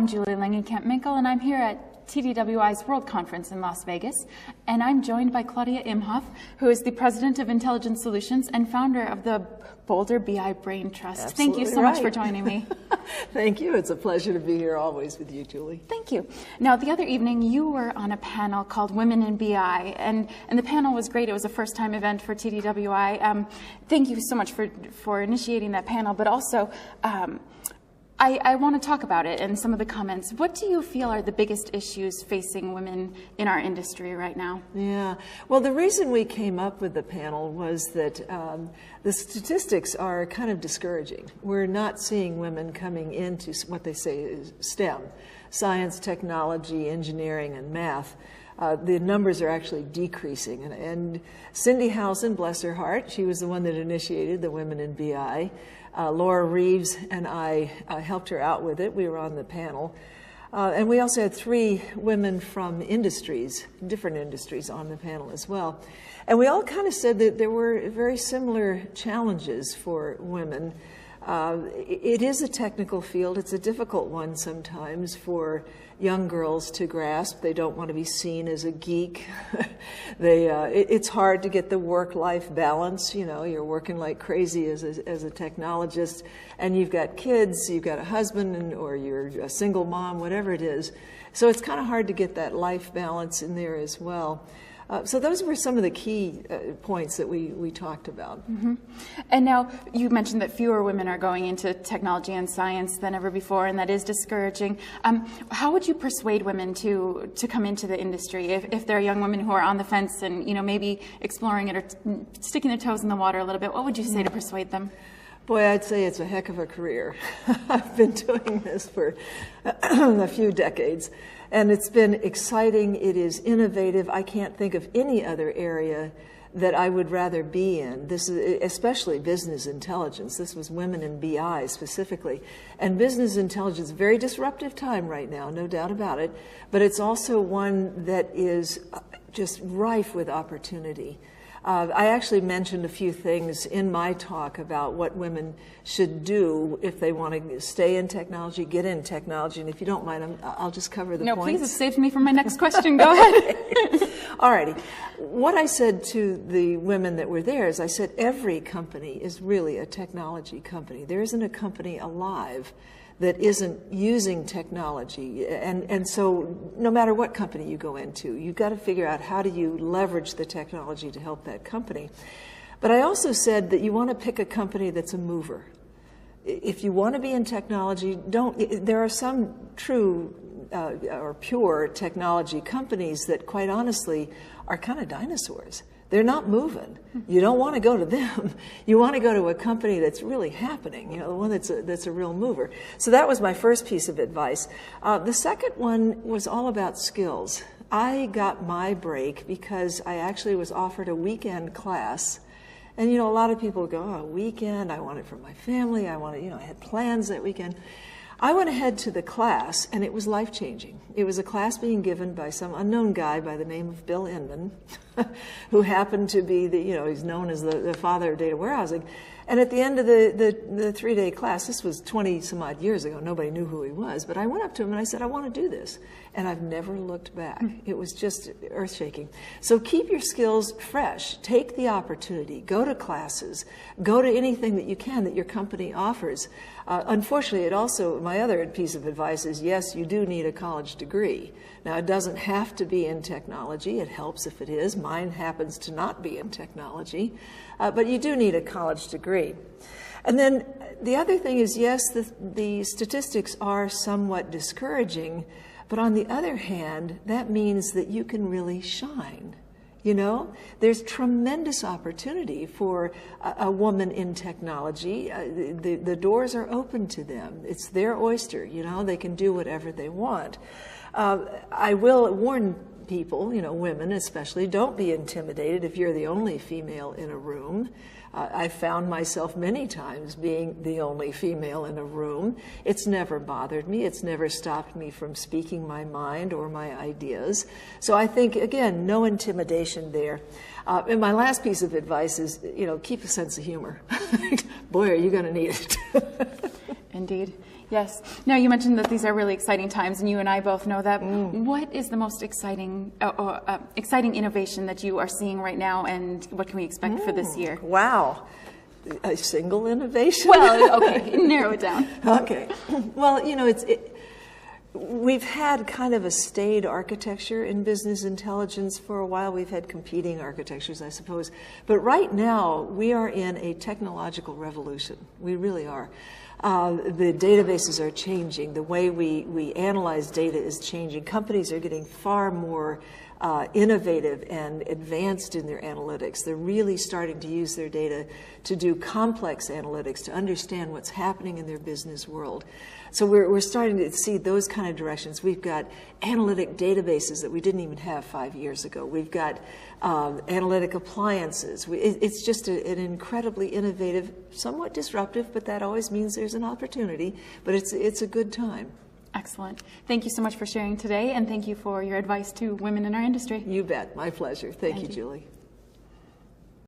I'm Julie Langenkamp-Minkle, and I'm here at TDWI's World Conference in Las Vegas, and I'm joined by Claudia Imhoff, who is the President of Intelligence Solutions and founder of the Boulder BI Brain Trust. Absolutely. Thank you so much for joining me. Thank you. It's a pleasure to be here always with you, Julie. Thank you. Now, the other evening, you were on a panel called Women in BI, and the panel was great. It was a first-time event for TDWI. Thank you so much for initiating that panel, but also I want to talk about it and some of the comments. What do you feel are the biggest issues facing women in our industry right now? Yeah, well, the reason we came up with the panel was that the statistics are kind of discouraging. We're not seeing women coming into what they say is STEM, science, technology, engineering, and math. The numbers are actually decreasing. And Cindy Housen, bless her heart, she was the one that initiated the Women in BI. Laura Reeves and I helped her out with it. We were on the panel. And we also had 3 women from industries, different industries, on the panel as well. And we all kind of said that there were very similar challenges for women. It is a technical field. It's a difficult one sometimes for young girls to grasp. They don't want to be seen as a geek. It's hard to get the work-life balance. You know, you're working like crazy as a technologist, and you've got kids, you've got a husband, or you're a single mom, whatever it is. So it's kind of hard to get that life balance in there as well. So those were some of the key points that we talked about. Mm-hmm. And now you mentioned that fewer women are going into technology and science than ever before, and that is discouraging. How would you persuade women to come into the industry if there are young women who are on the fence and maybe exploring it or sticking their toes in the water a little bit? What would you say to persuade them? Boy, I'd say it's a heck of a career. I've been doing this for a few decades, and it's been exciting. It is innovative. I can't think of any other area that I would rather be in. This is especially business intelligence. This was women in BI specifically. And business intelligence, very disruptive time right now, no doubt about it, but it's also one that is just rife with opportunity. I actually mentioned a few things in my talk about what women should do if they want to stay in technology, get in technology. And if you don't mind, I'll just cover the points. No, please, it saved me from my next question. Go ahead. All righty. What I said to the women that were there is I said every company is really a technology company. There isn't a company alive that isn't using technology. And so no matter what company you go into, you've got to figure out how do you leverage the technology to help that company. But I also said that you want to pick a company that's a mover. If you want to be in technology, there are some true or pure technology companies that quite honestly are kind of dinosaurs. They're not moving. You don't want to go to them. You want to go to a company that's really happening, the one that's a real mover. So that was my first piece of advice. The second one was all about skills. I got my break because I actually was offered a weekend class. And, a lot of people go, oh, weekend, I want it for my family. I had plans that weekend. I went ahead to the class, and it was life-changing. It was a class being given by some unknown guy by the name of Bill Inman, who happened to be he's known as the father of data warehousing. And at the end of the 3-day class, this was 20 some odd years ago, nobody knew who he was, but I went up to him and I said, I want to do this. And I've never looked back. It was just earth-shaking. So keep your skills fresh. Take the opportunity. Go to classes. Go to anything that you can that your company offers. Unfortunately, my other piece of advice is, yes, you do need a college degree. Now, it doesn't have to be in technology. It helps if it is. Mine happens to not be in technology. But you do need a college degree. And then the other thing is, yes, the statistics are somewhat discouraging, but on the other hand, that means that you can really shine. There's tremendous opportunity for a woman in technology. The doors are open to them. It's their oyster. They can do whatever they want. I will warn people, women especially, don't be intimidated if you're the only female in a room. I found myself many times being the only female in a room. It's never bothered me. It's never stopped me from speaking my mind or my ideas. So I think, again, no intimidation there. And my last piece of advice is, keep a sense of humor. Boy, are you going to need it. Indeed. Yes. Now, you mentioned that these are really exciting times, and you and I both know that. What is the most exciting innovation that you are seeing right now, and what can we expect for this year? Wow. A single innovation? Well, okay, narrow it down. Okay. Well, you know, we've had kind of a staid architecture in business intelligence for a while. We've had competing architectures, I suppose. But right now, we are in a technological revolution. We really are. The databases are changing. The way we analyze data is changing. Companies are getting far more innovative and advanced in their analytics. They're really starting to use their data to do complex analytics, to understand what's happening in their business world. So we're starting to see those kind of directions. We've got analytic databases that we didn't even have 5 years ago. We've got analytic appliances. It's just an incredibly innovative, somewhat disruptive, but that always means there's an opportunity. But it's a good time. Excellent. Thank you so much for sharing today, and thank you for your advice to women in our industry. You bet. My pleasure. Thank you, Julie.